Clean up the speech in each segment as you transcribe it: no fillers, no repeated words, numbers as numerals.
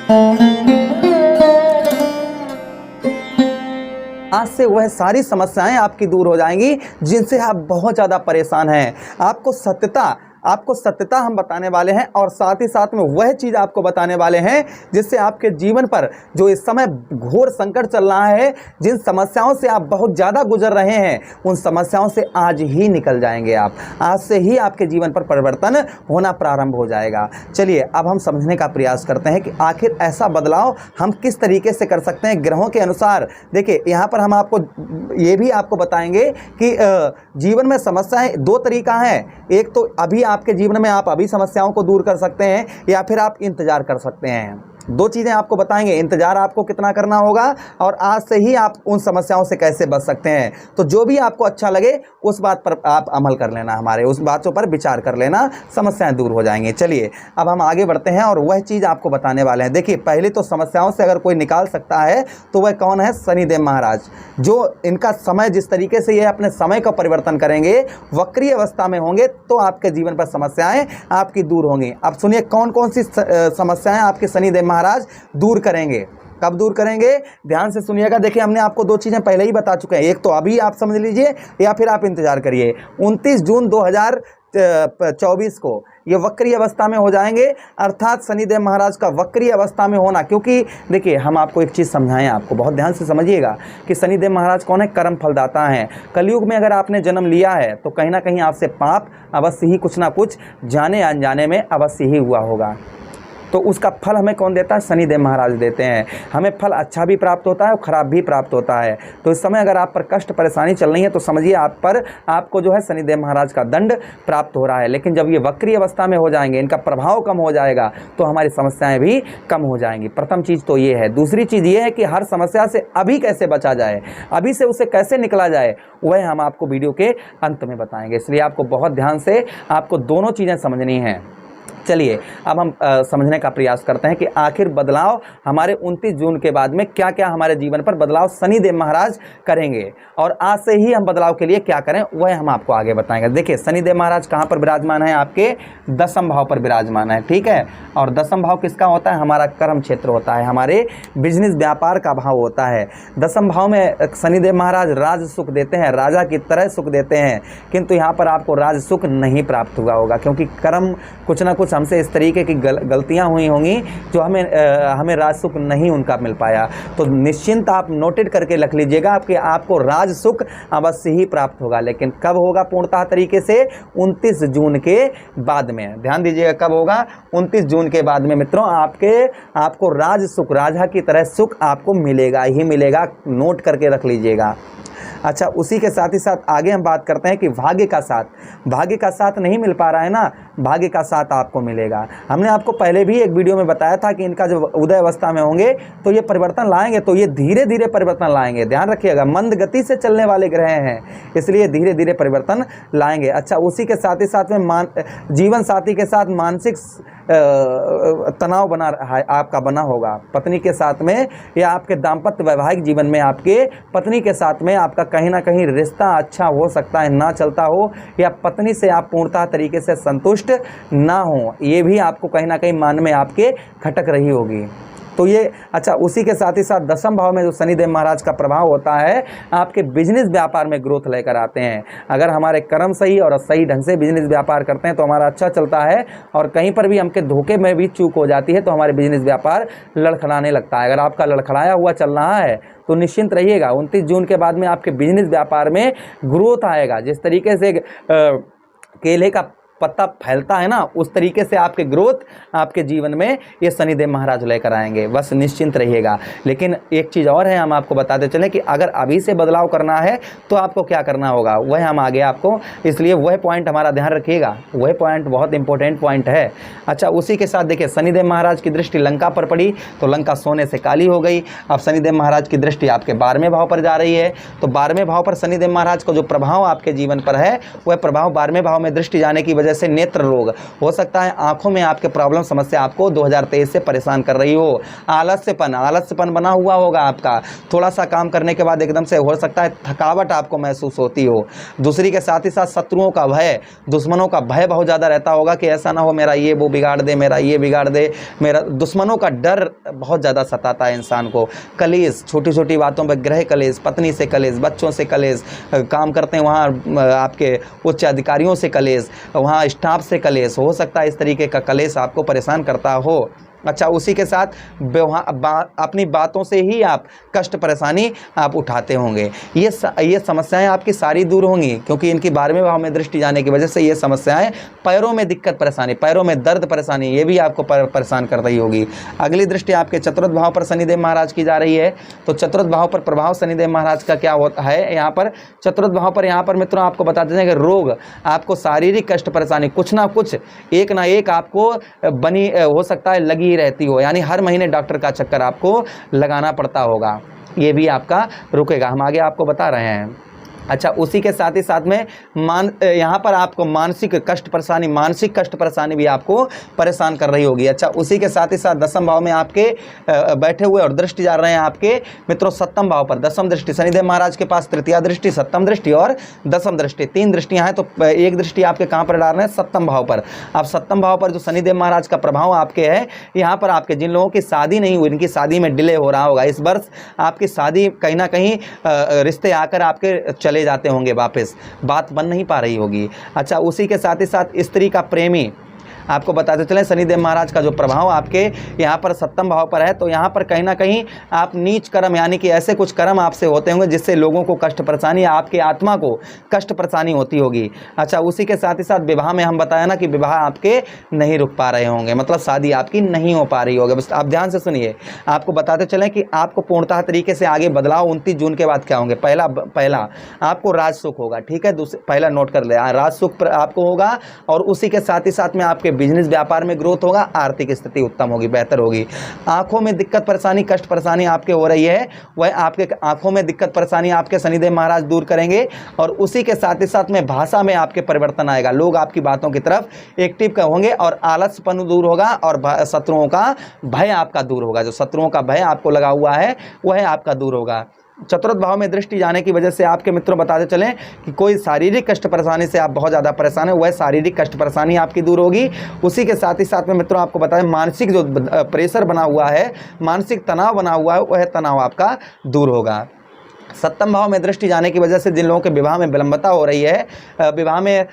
आज से वह सारी समस्याएं आपकी दूर हो जाएंगी जिनसे आप बहुत ज़्यादा परेशान हैं। आपको सत्यता हम बताने वाले हैं और साथ ही साथ में वह चीज़ आपको बताने वाले हैं जिससे आपके जीवन पर जो इस समय घोर संकट चल रहा है, जिन समस्याओं से आप बहुत ज़्यादा गुजर रहे हैं, उन समस्याओं से आज ही निकल जाएंगे आप। आज से ही आपके जीवन पर परिवर्तन होना प्रारंभ हो जाएगा। चलिए अब हम समझने का प्रयास करते हैं कि आखिर ऐसा बदलाव हम किस तरीके से कर सकते हैं ग्रहों के अनुसार। देखिए यहाँ पर हम आपको ये भी आपको बताएंगे कि जीवन में समस्याएं दो तरीका है। एक तो अभी आपके जीवन में आप अभी समस्याओं को दूर कर सकते हैं या फिर आप इंतजार कर सकते हैं। दो चीज़ें आपको बताएंगे, इंतजार आपको कितना करना होगा और आज से ही आप उन समस्याओं से कैसे बच सकते हैं। तो जो भी आपको अच्छा लगे उस बात पर आप अमल कर लेना, हमारे उस बातों पर विचार कर लेना, समस्याएं दूर हो जाएंगी। चलिए अब हम आगे बढ़ते हैं और वह चीज़ आपको बताने वाले हैं। देखिए पहले तो समस्याओं से अगर कोई निकाल सकता है तो वह कौन है? शनिदेव महाराज। जो इनका समय जिस तरीके से ये अपने समय का परिवर्तन करेंगे, वक्री अवस्था में होंगे तो आपके जीवन पर समस्याएं आपकी दूर होंगी। अब सुनिए कौन कौन सी समस्याएं आपके शनिदेव महाराज दूर करेंगे। कब दूर करेंगे? ध्यान से सुनिएगा। देखिए हमने आपको दो चीज़ें पहले ही बता चुके हैं, एक तो अभी आप समझ लीजिए या फिर आप इंतजार करिए। 29 जून 2024 को ये वक्री अवस्था में हो जाएंगे, अर्थात शनिदेव महाराज का वक्री अवस्था में होना। क्योंकि देखिए हम आपको एक चीज़ समझाएं, आपको बहुत ध्यान से समझिएगा कि शनिदेव महाराज कौन है? कर्म फलदाता हैं। कलयुग में अगर आपने जन्म लिया है तो कहीं ना कहीं आपसे पाप अवश्य ही कुछ ना कुछ जाने अनजाने में अवश्य ही हुआ होगा। तो उसका फल हमें कौन देता है? शनिदेव महाराज देते हैं। हमें फल अच्छा भी प्राप्त होता है और ख़राब भी प्राप्त होता है। तो इस समय अगर आप पर कष्ट परेशानी चल रही है तो समझिए आपको जो है शनिदेव महाराज का दंड प्राप्त हो रहा है। लेकिन जब ये वक्री अवस्था में हो जाएंगे, इनका प्रभाव कम हो जाएगा तो हमारी समस्याएं भी कम हो जाएंगी। प्रथम चीज़ तो ये है। दूसरी चीज़ ये है कि हर समस्या से अभी कैसे बचा जाए, अभी से उसे कैसे निकला जाए, वह हम आपको वीडियो के अंत में बताएंगे। इसलिए आपको बहुत ध्यान से आपको दोनों चीज़ें समझनी हैं। चलिए अब हम समझने का प्रयास करते हैं कि आखिर बदलाव हमारे 29 जून के बाद में क्या क्या हमारे जीवन पर बदलाव शनिदेव महाराज करेंगे और आज से ही हम बदलाव के लिए क्या करें वह हम आपको आगे बताएंगे। देखिए शनिदेव महाराज कहाँ पर विराजमान है? आपके 10वें भाव पर विराजमान है, ठीक है। और 10वां भाव किसका होता है? हमारा कर्म क्षेत्र होता है, हमारे बिजनेस व्यापार का भाव होता है। 10वें भाव में शनिदेव महाराज राज सुख देते हैं, राजा की तरह सुख देते हैं, किंतु यहाँ पर आपको राज सुख नहीं प्राप्त हुआ होगा क्योंकि कर्म कुछ ना कुछ हमसे इस तरीके की गलतियां हुई होंगी जो हमें राज सुख नहीं उनका मिल पाया। तो निश्चिंत आप नोटेड करके रख लीजिएगा कि आपको राज सुख अवश्य ही प्राप्त होगा, लेकिन कब होगा? पूर्णतः तरीके से 29 जून के बाद में। ध्यान दीजिएगा कब होगा? 29 जून के बाद में मित्रों आपको राज सुख, राजा की तरह सुख आपको मिलेगा ही मिलेगा। नोट करके रख लीजिएगा। अच्छा उसी के साथ ही साथ आगे हम बात करते हैं कि भाग्य का साथ नहीं मिल पा रहा है ना, भाग्य का साथ आपको मिलेगा। हमने आपको पहले भी एक वीडियो में बताया था कि इनका जब उदय अवस्था में होंगे तो ये परिवर्तन लाएंगे, तो ये धीरे धीरे परिवर्तन लाएंगे। ध्यान रखिएगा, मंद गति से चलने वाले ग्रह हैं, इसलिए धीरे धीरे परिवर्तन लाएंगे। अच्छा उसी के साथ ही साथ में जीवन साथी के साथ मानसिक तनाव आपका बना होगा, पत्नी के साथ में या आपके दाम्पत्य वैवाहिक जीवन में आपके पत्नी के साथ में आपका कहीं ना कहीं रिश्ता अच्छा हो सकता है ना चलता हो, या पत्नी से आप पूर्णतः तरीके से संतुष्ट ना हो, ये भी आपको कहीं ना कहीं मन में आपके खटक रही होगी। तो ये अच्छा उसी के साथ ही साथ 10वें भाव में जो शनिदेव महाराज का प्रभाव होता है आपके बिजनेस व्यापार में ग्रोथ लेकर आते हैं। अगर हमारे कर्म सही और सही ढंग से बिजनेस व्यापार करते हैं तो हमारा अच्छा चलता है, और कहीं पर भी हमके धोखे में भी चूक हो जाती है तो हमारे बिजनेस व्यापार लड़खड़ाने लगता है। अगर आपका लड़खड़ाया हुआ चल रहा है तो निश्चिंत रहिएगा 29 जून के बाद में आपके बिजनेस व्यापार में ग्रोथ आएगा। जिस तरीके से केले का पत्ता फैलता है ना, उस तरीके से आपके ग्रोथ आपके जीवन में ये शनिदेव महाराज लेकर आएंगे, बस निश्चिंत रहिएगा। लेकिन एक चीज़ और है, हम आपको बताते चलें कि अगर अभी से बदलाव करना है तो आपको क्या करना होगा वह हम आगे आपको, इसलिए वह पॉइंट हमारा ध्यान रखिएगा, वह पॉइंट बहुत इंपॉर्टेंट पॉइंट है। अच्छा उसी के साथ देखिए शनिदेव महाराज की दृष्टि लंका पर पड़ी तो लंका सोने से काली हो गई। अब शनिदेव महाराज की दृष्टि आपके 12वें भाव पर जा रही है, तो 12वें भाव पर शनिदेव महाराज का जो प्रभाव आपके जीवन पर है वह प्रभाव 12वें भाव में दृष्टि जाने की वजह जैसे नेत्र रोग हो सकता है, आंखों में आपके प्रॉब्लम समस्या आपको 2023 से परेशान कर रही हो, आलस्यपन बना हुआ होगा आपका, थोड़ा सा काम करने के बाद एकदम से हो सकता है थकावट आपको महसूस होती हो। दूसरी के साथ ही साथ शत्रुओं का भय, दुश्मनों का भय बहुत ज़्यादा रहता होगा कि ऐसा ना हो मेरा ये वो बिगाड़ दे, मेरा ये बिगाड़ दे, मेरा दुश्मनों का डर बहुत ज़्यादा सताता है इंसान को। कलेश, छोटी छोटी बातों पर गृह कलेश, पत्नी से कलेश, बच्चों से कलेश, काम करते हैं वहाँ आपके उच्च अधिकारियों से कलेश, वहाँ स्टाफ से कलेश, हो सकता है इस तरीके का कलेश आपको परेशान करता हो। अच्छा, उसी के साथ अपनी बातों से ही आप कष्ट परेशानी आप उठाते होंगे। ये समस्याएं आपकी सारी दूर होंगी, क्योंकि इनकी 12वें भाव में दृष्टि जाने की वजह से ये समस्याएं, पैरों में दिक्कत परेशानी, पैरों में दर्द परेशानी, ये भी आपको परेशान कर रही होगी। अगली दृष्टि आपके चतुर्थ भाव पर शनिदेव महाराज की जा रही है। तो चतुर्थ भाव पर प्रभाव शनिदेव महाराज का क्या होता है यहाँ पर? चतुर्थ भाव पर यहाँ पर मित्रों आपको बता दें कि रोग, आपको शारीरिक कष्ट परेशानी कुछ ना कुछ एक ना एक आपको बनी हो सकता है लगी रहती हो, यानी हर महीने डॉक्टर का चक्कर आपको लगाना पड़ता होगा। ये भी आपका रुकेगा, हम आगे आपको बता रहे हैं। अच्छा, उसी के साथ ही साथ में यहाँ पर आपको मानसिक कष्ट परेशानी भी आपको परेशान कर रही होगी। अच्छा, उसी के साथ ही साथ दसम भाव में आपके बैठे हुए और दृष्टि जा रहे हैं आपके मित्रों सप्तम भाव पर, दसम दृष्टि शनिदेव महाराज के पास, तृतीया दृष्टि, सप्तम दृष्टि और दसम दृष्टि, 3 दृष्टियां हैं। तो एक दृष्टि आपके कहाँ पर डाल रहे हैं? सप्तम भाव पर। अब सप्तम भाव पर जो शनिदेव महाराज का प्रभाव आपके है, यहाँ पर आपके जिन लोगों की शादी नहीं हुई, इनकी शादी में डिले हो रहा होगा। इस वर्ष आपकी शादी कहीं ना कहीं रिश्ते आकर आपके ले जाते होंगे वापस, बात बन नहीं पा रही होगी। अच्छा, उसी के साथ ही साथ स्त्री का प्रेमी, आपको बताते चलें शनिदेव महाराज का जो प्रभाव आपके यहाँ पर सप्तम भाव पर है, तो यहाँ पर कहीं ना कहीं आप नीच कर्म, यानी कि ऐसे कुछ कर्म आपसे होते होंगे जिससे लोगों को कष्ट परेशानी, आपके आत्मा को कष्ट परेशानी होती होगी। अच्छा, उसी के साथ ही साथ विवाह में हम बताया ना कि विवाह आपके नहीं रुक पा रहे होंगे, मतलब शादी आपकी नहीं हो पा रही होगी। बस आप ध्यान से सुनिए, आपको बताते चलें कि आपको पूर्णतः तरीके से आगे बदलाव 29 जून के बाद क्या होंगे। पहला आपको राज सुख होगा, ठीक है, पहला नोट कर ले, राज सुख आपको होगा। और उसी के साथ ही साथ में आपके बिजनेस व्यापार में ग्रोथ होगा, आर्थिक स्थिति उत्तम होगी, बेहतर होगी। आंखों में दिक्कत परेशानी, कष्ट परेशानी आपके हो रही है, वह आपके आंखों में दिक्कत परेशानी आपके शनिदेव महाराज दूर करेंगे। और उसी के साथ ही साथ में भाषा में आपके परिवर्तन आएगा, लोग आपकी बातों की तरफ एक्टिव होंगे और आलस्यपन दूर होगा और शत्रुओं का भय आपका दूर होगा। जो शत्रुओं का भय आपको लगा हुआ है वह आपका दूर होगा। चतुर्थ भाव में दृष्टि जाने की वजह से आपके मित्रों बताते चलें कि कोई शारीरिक कष्ट परेशानी से आप बहुत ज़्यादा परेशान है, वह शारीरिक कष्ट परेशानी आपकी दूर होगी। उसी के साथ ही साथ में मित्रों आपको बताएं, मानसिक जो प्रेशर बना हुआ है, मानसिक तनाव बना हुआ है, वह तनाव आपका दूर होगा। सप्तम भाव में दृष्टि जाने की वजह से जिन लोगों के विवाह में विलंबता हो रही है, विवाह में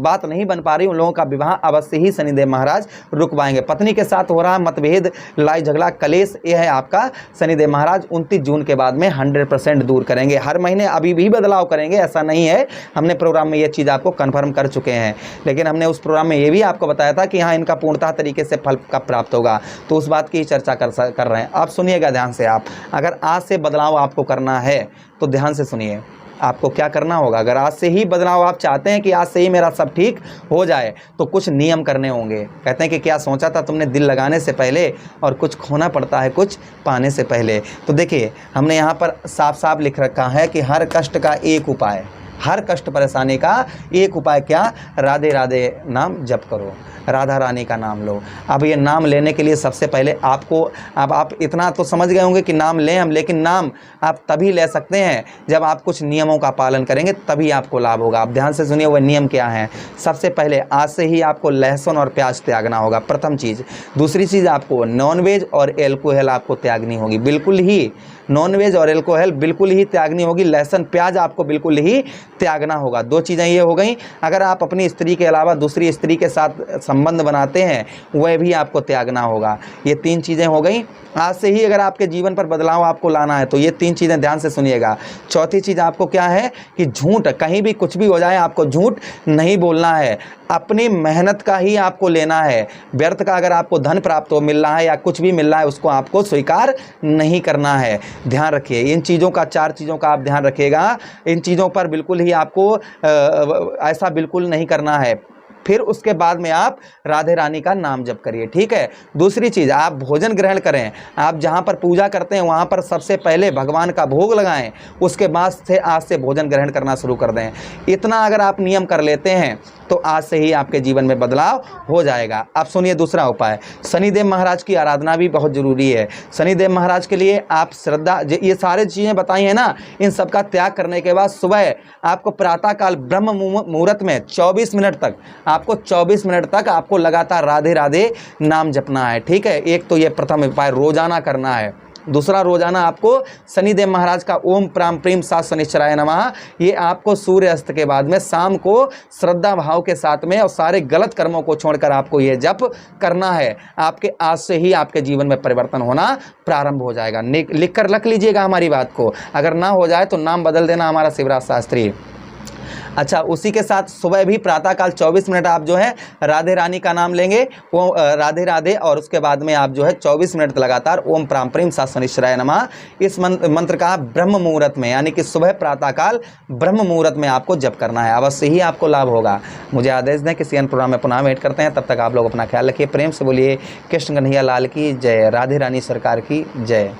बात नहीं बन पा रही, उन लोगों का विवाह अवश्य ही शनिदेव महाराज रुकवाएंगे। पत्नी के साथ हो रहा मतभेद, लड़ाई झगड़ा, कलेश, यह है आपका शनिदेव महाराज 29 जून के बाद में 100% दूर करेंगे। हर महीने अभी भी बदलाव करेंगे, ऐसा नहीं है, हमने प्रोग्राम में ये चीज़ आपको कन्फर्म कर चुके हैं। लेकिन हमने उस प्रोग्राम में ये भी आपको बताया था कि हाँ, इनका पूर्णतः तरीके से फल कब प्राप्त होगा, तो उस बात की चर्चा कर रहे हैं। अब सुनिएगा ध्यान से, आप अगर आज से बदलाव आपको करना है तो ध्यान से सुनिए, आपको क्या करना होगा। अगर आज से ही बदलाव आप चाहते हैं कि आज से ही मेरा सब ठीक हो जाए, तो कुछ नियम करने होंगे। कहते हैं कि क्या सोचा था तुमने दिल लगाने से पहले, और कुछ खोना पड़ता है कुछ पाने से पहले। तो देखिए, हमने यहाँ पर साफ साफ लिख रखा है कि हर कष्ट का एक उपाय, हर कष्ट परेशानी का एक उपाय क्या? राधे राधे नाम जप करो, राधा रानी का नाम लो। अब ये नाम लेने के लिए सबसे पहले आपको, अब आप इतना तो समझ गए होंगे कि नाम लें हम, लेकिन नाम आप तभी ले सकते हैं जब आप कुछ नियमों का पालन करेंगे, तभी आपको लाभ होगा। आप ध्यान से सुनिए, वह नियम क्या है। सबसे पहले आज से ही आपको लहसुन और प्याज त्यागना होगा, प्रथम चीज़। दूसरी चीज़, आपको नॉनवेज और एल्कोहल आपको त्यागनी होगी, बिल्कुल ही नॉनवेज और एल्कोहल बिल्कुल ही त्यागनी होगी। लहसुन प्याज आपको बिल्कुल ही त्यागना होगा। 2 चीज़ें ये हो गई। अगर आप अपनी स्त्री के अलावा दूसरी स्त्री के साथ संबंध बनाते हैं, वह भी आपको त्यागना होगा। ये 3 चीज़ें हो गई। आज से ही अगर आपके जीवन पर बदलाव आपको लाना है तो ये 3 चीज़ें ध्यान से सुनिएगा। चौथी चीज़ आपको क्या है कि झूठ, कहीं भी कुछ भी हो जाए आपको झूठ नहीं बोलना है, अपनी मेहनत का ही आपको लेना है। व्यर्थ का अगर आपको धन प्राप्त हो मिल रहा है या कुछ भी मिल रहा है, उसको आपको स्वीकार नहीं करना है। ध्यान रखिए इन चीज़ों का, 4 चीज़ों का आप ध्यान रखिएगा। इन चीज़ों पर बिल्कुल ही आपको ऐसा बिल्कुल नहीं करना है। फिर उसके बाद में आप राधे रानी का नाम जप करिए, ठीक है। दूसरी चीज़, आप भोजन ग्रहण करें। आप जहाँ पर पूजा करते हैं वहाँ पर सबसे पहले भगवान का भोग लगाएं, उसके बाद से आज से भोजन ग्रहण करना शुरू कर दें। इतना अगर आप नियम कर लेते हैं तो आज से ही आपके जीवन में बदलाव हो जाएगा। अब सुनिए दूसरा उपाय, शनिदेव महाराज की आराधना भी बहुत जरूरी है। शनिदेव महाराज के लिए आप श्रद्धा, ये सारे चीज़ें बताई हैं ना, इन सब का त्याग करने के बाद सुबह आपको प्रातःकाल ब्रह्म मुहूर्त में 24 मिनट तक, आपको 24 मिनट तक आपको लगातार राधे राधे नाम जपना है। ठीक है, एक तो ये प्रथम उपाय रोजाना करना है। दूसरा, रोजाना आपको शनिदेव महाराज का ओम प्राम प्रीम सात शनिश्चराय नमः, ये आपको सूर्य अस्त के बाद में शाम को श्रद्धा भाव के साथ में और सारे गलत कर्मों को छोड़कर आपको ये जप करना है। आपके आज से ही आपके जीवन में परिवर्तन होना प्रारंभ हो जाएगा। लिख कर रख लीजिएगा हमारी बात को, अगर ना हो जाए तो नाम बदल देना हमारा शिवराज शास्त्री। अच्छा, उसी के साथ सुबह भी प्रातःकाल 24 मिनट आप जो है राधे रानी का नाम लेंगे, वो राधे राधे, और उसके बाद में आप जो है 24 मिनट लगातार ओम प्राम प्रीम सात शनिश्चराय नमः इस मंत्र का ब्रह्म मुहूर्त में, यानी कि सुबह प्रातःकाल ब्रह्म मुहूर्त में आपको जप करना है। अवश्य ही आपको लाभ होगा। मुझे आदेश दें, किसी अन्य प्रोग्राम में पुनः वेट करते हैं। तब तक आप लोग अपना ख्याल रखिए। प्रेम से बोलिए कृष्ण कन्हैया लाल की जय, राधे रानी सरकार की जय।